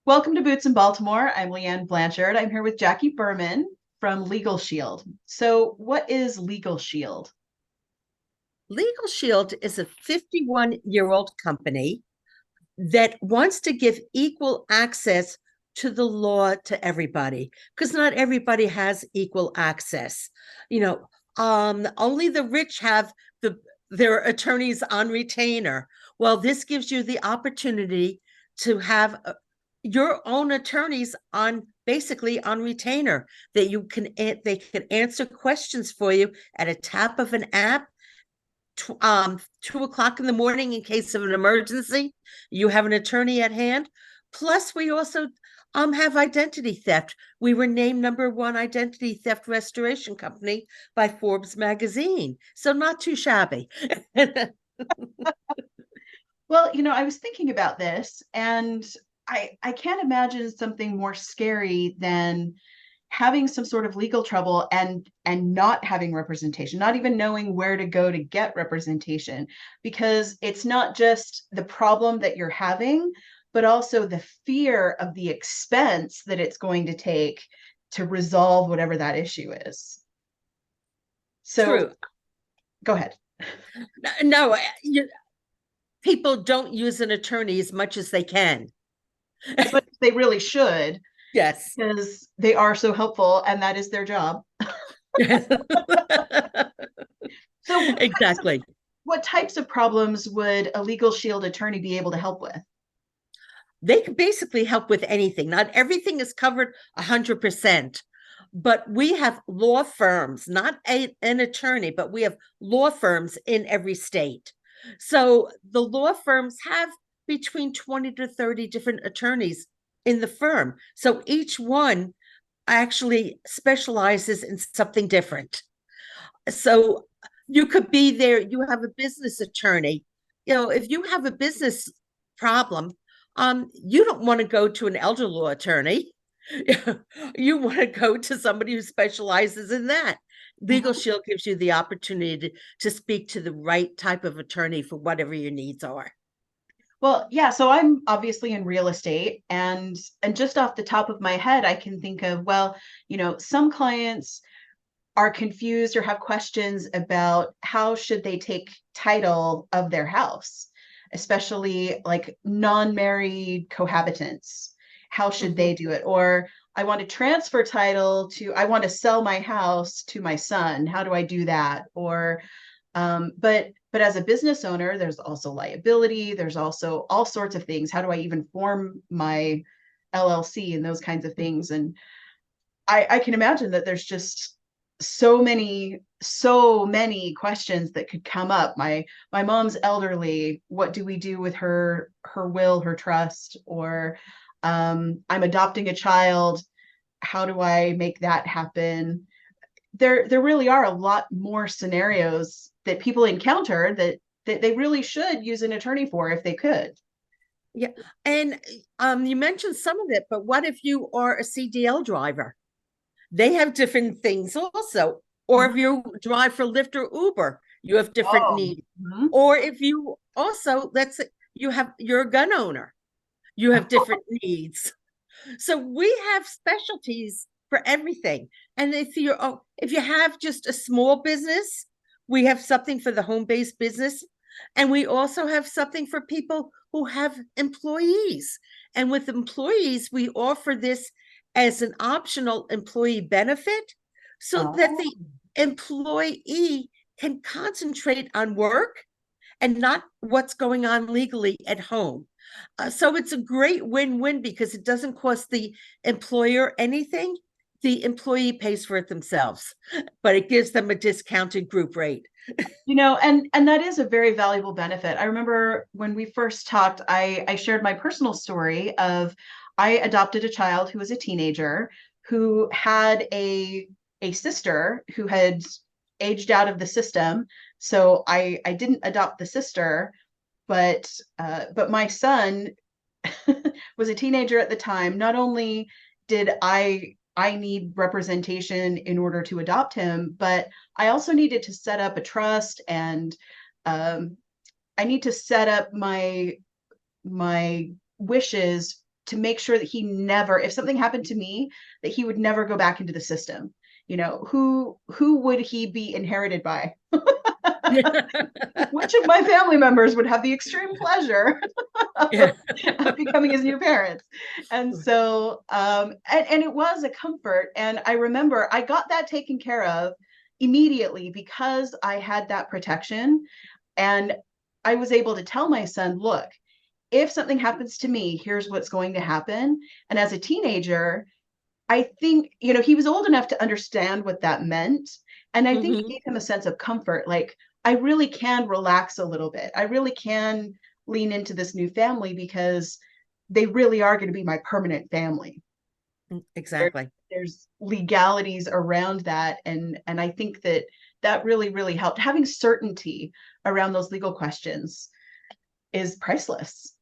Welcome to Boots in Baltimore. I'm Leanne Blanchard. I'm here with Jackie Berman from LegalShield. So, what is LegalShield? LegalShield is a 51-year-old company that wants to give equal access to the law to everybody because not everybody has equal access. You know, only the rich have their attorneys on retainer. Well, this gives you the opportunity to have your own attorneys on basically on retainer that they can answer questions for you at a tap of an app 2 o'clock in the morning in case of an emergency. You have an attorney at hand. Plus, we also have identity theft. We were named #1 identity theft restoration company by Forbes magazine. So not too shabby. Well, I was thinking about this and I can't imagine something more scary than having some sort of legal trouble and not having representation, not even knowing where to go to get representation, because it's not just the problem that you're having, but also the fear of the expense that it's going to take to resolve whatever that issue is. So True. go ahead. No, people don't use an attorney as much as they can. As much as they really should, Yes. because they are so helpful and that is their job. So Exactly. what types of problems would a Legal Shield attorney be able to help with? They can basically help with anything. Not everything is covered 100%, but we have law firms, not an attorney, but we have law firms in every state. So the law firms have between 20 to 30 different attorneys in the firm. So each one actually specializes in something different. So you could be there, you have a business attorney. If you have a business problem, you don't want to go to an elder law attorney. You want to go to somebody who specializes in that. Legal Mhm. Shield gives you the opportunity to speak to the right type of attorney for whatever your needs are. Well, yeah, so I'm obviously in real estate and just off the top of my head I can think of, well, some clients are confused or have questions about how should they take title of their house, especially like non-married cohabitants. How should Mhm. they do it? Or I want to transfer title to, I want to sell my house to my son. How do I do that? Or but as a business owner, there's also liability. There's also all sorts of things. How do I even form my LLC and those kinds of things? And I can imagine that there's just so many questions that could come up. My mom's elderly. What do we do with her will, her trust? Or I'm adopting a child. How do I make that happen? There really are a lot more scenarios that people encounter that they really should use an attorney for if they could. Yeah. And you mentioned some of it, but what if you are a CDL driver? They have different things also. Or if Mhm. you drive for Lyft or Uber, you have different Oh, needs. mhm. Or if you also, let's say you're a gun owner, you have different needs. So we have specialties for everything. And if you have just a small business, we have something for the home-based business. And we also have something for people who have employees. And with employees, we offer this as an optional employee benefit so that Oh. the employee can concentrate on work and not what's going on legally at home. So it's a great win-win because it doesn't cost the employer anything. The employee pays for it themselves, but it gives them a discounted group rate. And that is a very valuable benefit. I remember when we first talked, I shared my personal story of I adopted a child who was a teenager who had a sister who had aged out of the system. So I didn't adopt the sister, but my son was a teenager at the time. Not only did I need representation in order to adopt him, but I also needed to set up a trust and um, I need to set up my wishes to make sure that he never, if something happened to me, that he would never go back into the system. You know, who would he be inherited by? Which of my family members would have the extreme pleasure Yeah. of becoming his new parents? And so, and it was a comfort. And I remember I got that taken care of immediately because I had that protection. And I was able to tell my son, look, if something happens to me, here's what's going to happen. And as a teenager, I think, you know, he was old enough to understand what that meant. And I think it Mhm. gave him a sense of comfort. Like, I really can relax a little bit. I really can lean into this new family because they really are going to be my permanent family. There, Exactly. there's legalities around that. And I think that that really, really helped. Having certainty around those legal questions is priceless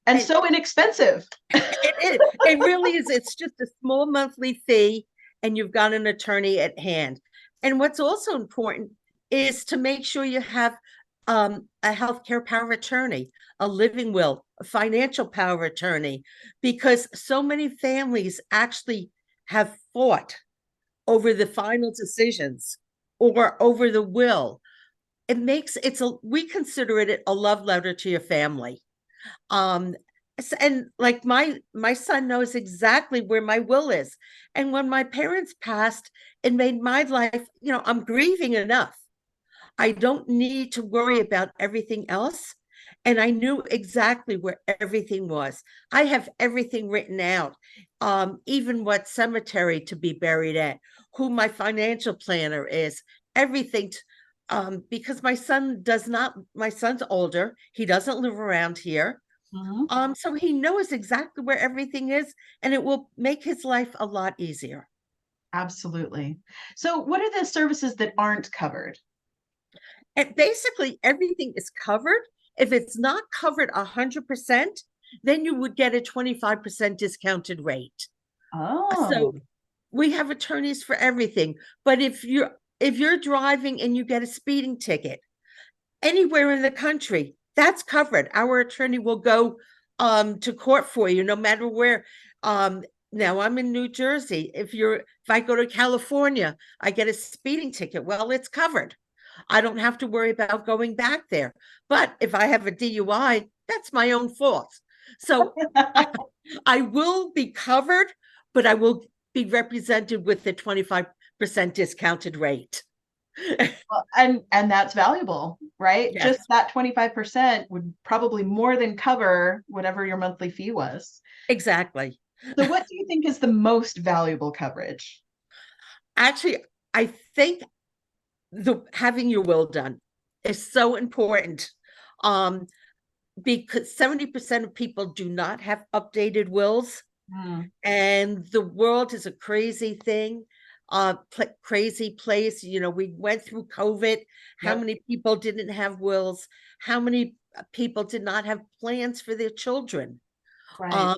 and And so inexpensive. it really is. It's just a small monthly fee, and you've got an attorney at hand. And what's also important is to make sure you have a healthcare power of attorney, a living will, a financial power of attorney, because so many families actually have fought over the final decisions or over the will. It makes it's a we consider it a love letter to your family. um and like my son knows exactly where my will is, and when my parents passed, it made my life, I'm grieving enough. I don't need to worry about everything else. And I knew exactly where everything was. I have everything written out, even what cemetery to be buried at, who my financial planner is, everything. Because my son's older. He doesn't live around here. Mhm. So he knows exactly where everything is, and it will make his life a lot easier. Absolutely. So, what are the services that aren't covered? And basically everything is covered. If it's not covered 100%, then you would get a 25% discounted rate. So Oh, we have attorneys for everything. But if you're driving and you get a speeding ticket anywhere in the country, that's covered. Our attorney will go to court for you no matter where. Now I'm in New Jersey. If I go to California, I get a speeding ticket. Well, it's covered. I don't have to worry about going back there. But if I have a DUI, that's my own fault. So I will be covered, but I will be represented with the 25% discounted rate. well, and that's valuable, right? Just Yes, that 25% would probably more than cover whatever your monthly fee was. exactly. So, what do you think is the most valuable coverage? Actually, I think the having your will done is so important. Um, because 70% of people do not have updated wills, Mm, and the world is a crazy thing, crazy place. We went through COVID. How yep, many people didn't have wills? How many people did not have plans for their children? right. um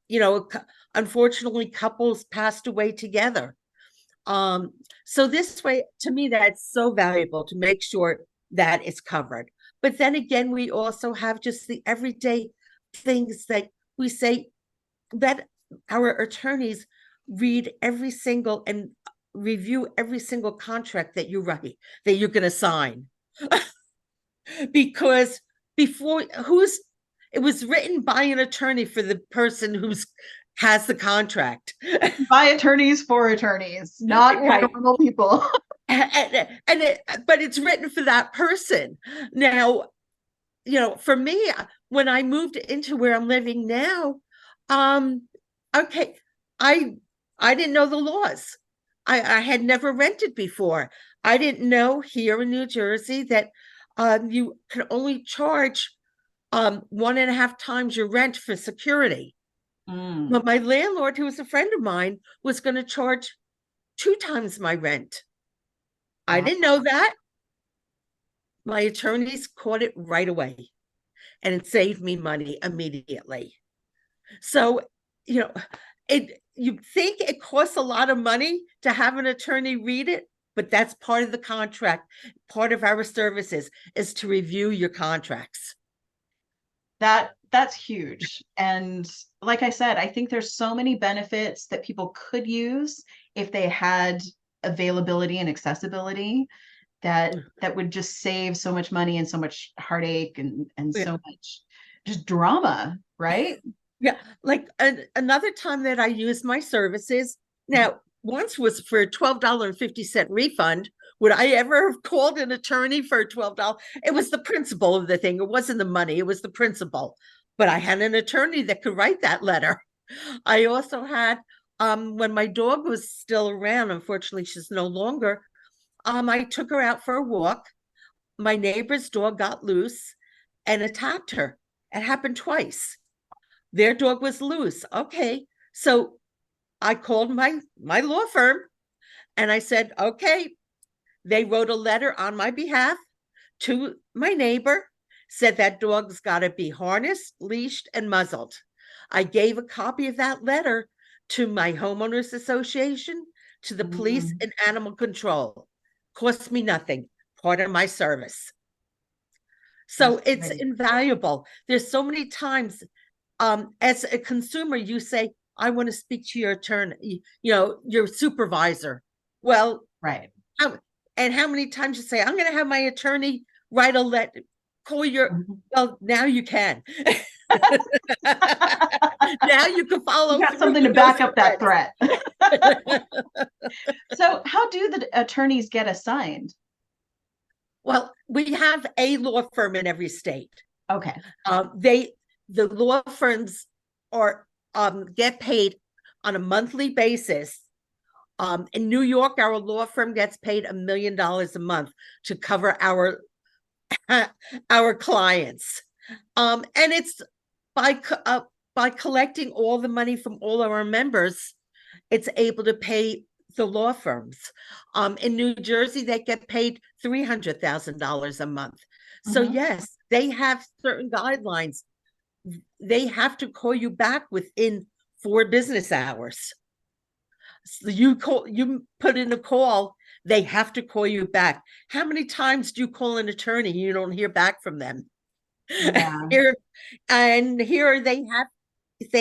you know Unfortunately, couples passed away together. So this way, to me, that's so valuable to make sure that it's covered. But then again, we also have just the everyday things that we say, that our attorneys read every single and review every single contract that you write, that you're going to sign. Because before who's it was written by an attorney for the person who's has the contract. By attorneys for attorneys, not for Right. normal people. But it's written for that person. Now, for me, when I moved into where I'm living now, um, okay, I I didn't know the laws. I had never rented before. I didn't know here in New Jersey that you can only charge 1.5 times your rent for security. Mm, But my landlord, who was a friend of mine, was going to charge 2 times my rent. I wow. didn't know that. My attorneys caught it right away, and it saved me money immediately. So, you know, you think it costs a lot of money to have an attorney read it, but that's part of the contract. Part of our services is to review your contracts. That's huge. And like I said, I think there's so many benefits that people could use if they had availability and accessibility that would just save so much money and so much heartache and Yeah. so much just drama, right? Yeah, like another time that I used my services. Now, once was for a $12.50 refund. Would I ever have called an attorney for $12? It was the principle of the thing. It wasn't the money, it was the principle. But I had an attorney that could write that letter. I also had, when my dog was still around, unfortunately, she's no longer, I took her out for a walk. My neighbor's dog got loose and attacked her. It happened twice. Their dog was loose. Okay. So I called my law firm and I said, okay, they wrote a letter on my behalf to my neighbor, said that dog's got to be harnessed, leashed, and muzzled. I gave a copy of that letter to my homeowners association, to the police Mm, and animal control. Cost me nothing, part of my service. that's So it's great. invaluable. There's so many times, as a consumer, you say, I want to speak to your attorney, your supervisor. Well, Right. how, and how many times you say, I'm going to have my attorney write a letter, call your, Mhm. well, now you can. Now you can You follow got through something to with those back up that threats. threat. So, how do the attorneys get assigned? Well, we have a law firm in every state. Okay. They the law firms are get paid on a monthly basis. In New York, our law firm gets paid $1 million a month to cover our clients, and it's by by collecting all the money from all of our members, it's able to pay the law firms. In New Jersey, they get paid $300,000 a month. So Mhm. yes, they have certain guidelines. They have to call you back within 4 business hours. So you put in a call, they have to call you back. How many times do you call an attorney and you don't hear back from them? Yeah. Here and here they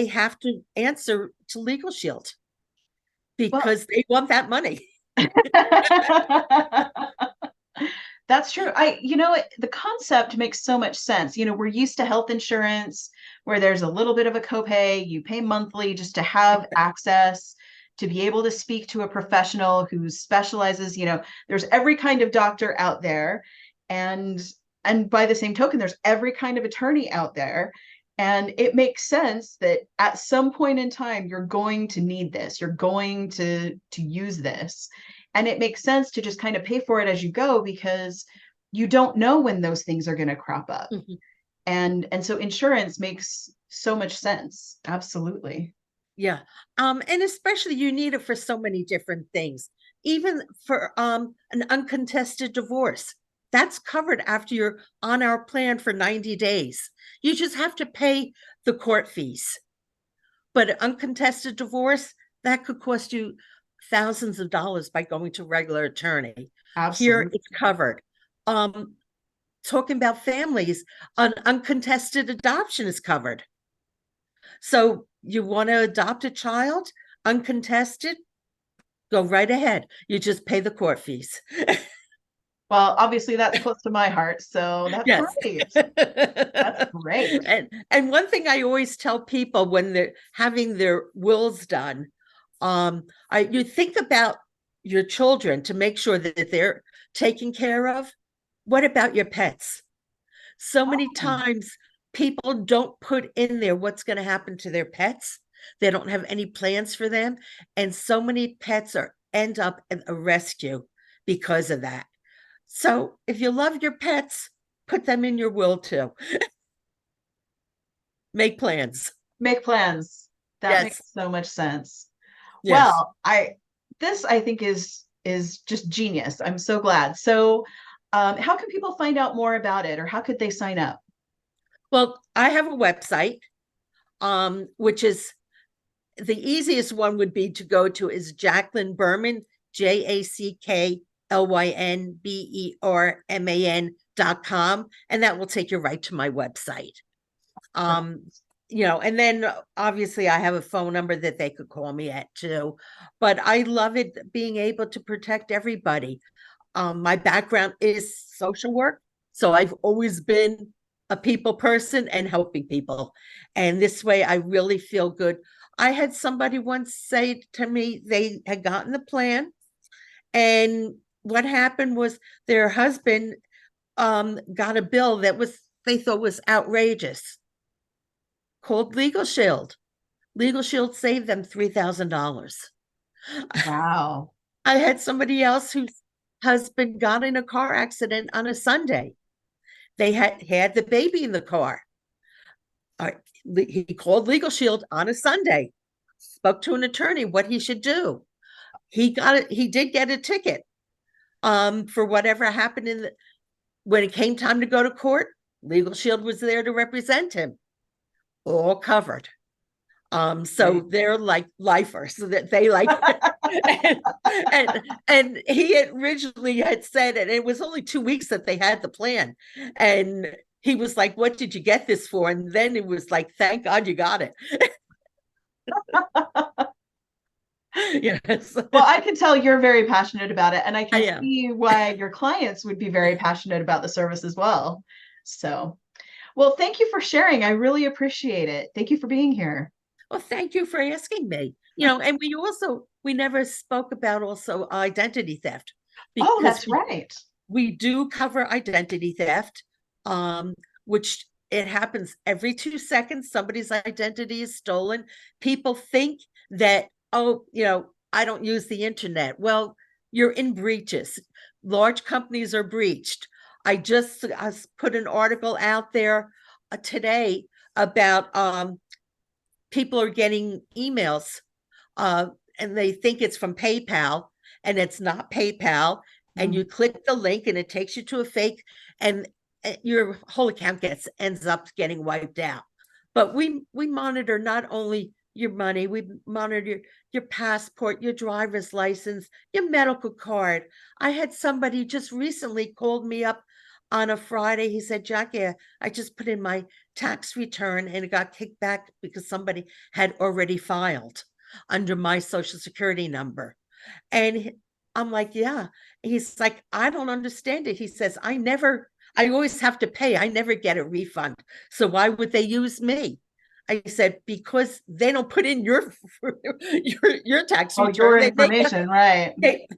have to answer to LegalShield Well, because they want that money. that's true. The concept makes so much sense. We're used to health insurance where there's a little bit of a copay, you pay monthly just to have access, to be able to speak to a professional who specializes, there's every kind of doctor out there. And and by the same token, there's every kind of attorney out there. And it makes sense that at some point in time, you're going to need this, you're going to use this. And it makes sense to just kind of pay for it as you go because you don't know when those things are going to crop up. Mhm. And so insurance makes so much sense. Absolutely. Yeah. And especially you need it for so many different things. Even for an uncontested divorce. That's covered after you're on our plan for 90 days. You just have to pay the court fees. But an uncontested divorce, that could cost you thousands of dollars by going to a regular attorney. Here Absolutely. it's covered. Um, Talking about families, an uncontested adoption is covered. So you want to adopt a child uncontested? Go right ahead. You just pay the court fees. Well, obviously that's close to my heart, so that's Yes. great. That's great. And one thing I always tell people when they're having their wills done, you think about your children to make sure that they're taken care of. What about your pets? So many Oh, times people don't put in there what's going to happen to their pets. They don't have any plans for them. And so many pets end up in a rescue because of that. So if you love your pets, put them in your will too. Make plans. make plans. That makes Yes. so much sense. Yes. Well, I think is just genius. I'm so glad. So, how can people find out more about it, or how could they sign up? Well, I have a website, which is the easiest one would be to go to is Jacqueline Berman, JACKLYNBERMAN.com. And that will take you right to my website. Um, and then obviously I have a phone number that they could call me at too. But I love it being able to protect everybody. My background is social work, so I've always been a people person and helping people. And this way I really feel good. I had somebody once say to me they had gotten the plan, and what happened was their husband got a bill that was they thought was outrageous, called LegalShield. LegalShield saved them $3,000. Wow. I had somebody else whose husband got in a car accident on a Sunday. They had the baby in the car. He called LegalShield on a Sunday, spoke to an attorney what he should do. He got it. He did get a ticket for whatever happened when it came time to go to court. LegalShield was there to represent him, all covered. So Right. they're like lifers, so that they like and he originally had said, and it was only 2 weeks that they had the plan, and he was like, "What did you get this for?" And then it was like, "Thank God you got it." Yes, Well, I can tell you're very passionate about it, and I I can am. see why your clients would be very passionate about the service as well. So, well, thank you for sharing. I really appreciate it. Thank you for being here. Well, thank you for asking me. And we never spoke about also identity theft, Oh, because that's right. we do cover identity theft, which it happens every 2 seconds. Somebody's identity is stolen. People think that, oh, I don't use the internet. Well, you're in breaches. Large companies are breached. I put an article out there today about people are getting emails, and they think it's from PayPal, and it's not PayPal. And Mm. you click the link, and it takes you to a fake, and your whole account ends up getting wiped out. But we monitor not only your money, we monitor your passport, your driver's license, your medical card. I had somebody just recently called me up on a Friday. He said, "Jackie, I just put in my tax return and it got kicked back because somebody had already filed under my social security number." And I'm like, "Yeah." He's like, "I don't understand it." He says, I always have to pay. I never get a refund. So why would they use me?" I said, "Because they don't put in your tax Oh, your return. information, right. They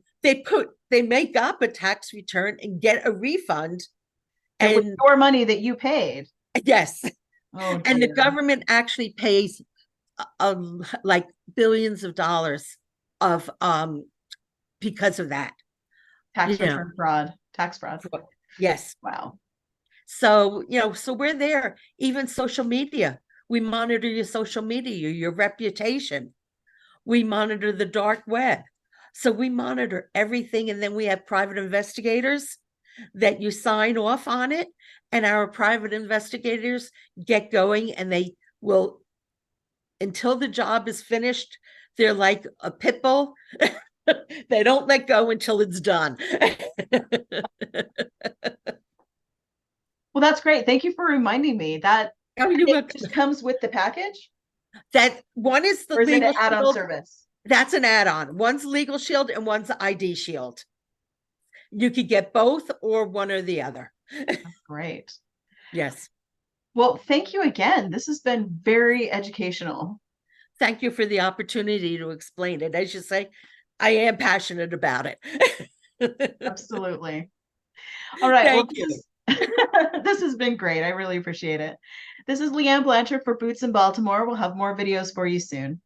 they make up a tax return and get a refund. It was And your money that you paid. yes, Oh, and the dear. government actually pays like billions of dollars of because of that. Tax Yeah. return fraud, tax fraud. Yes. Wow. So, so we're there. Even social media. We monitor your social media, your reputation. We monitor the dark web. So we monitor everything. And then we have private investigators that you sign off on it. And our private investigators get going, and they will, until the job is finished, they're like a pit bull. They don't let go until it's done. Well, that's great. Thank you for reminding me that Oh, you it look. just comes with the package, That one is the or is it an legal add-on shield. service? That's an add-on. One's LegalShield and one's IDShield. You could get both or one or the other. That's great. Yes. Well, thank you again. This has been very educational. Thank you for the opportunity to explain it. As you say, I am passionate about it. Absolutely. All right. Well, Thank you. this has been great. I really appreciate it. This is Leanne Blanchard for Boots in Baltimore. We'll have more videos for you soon.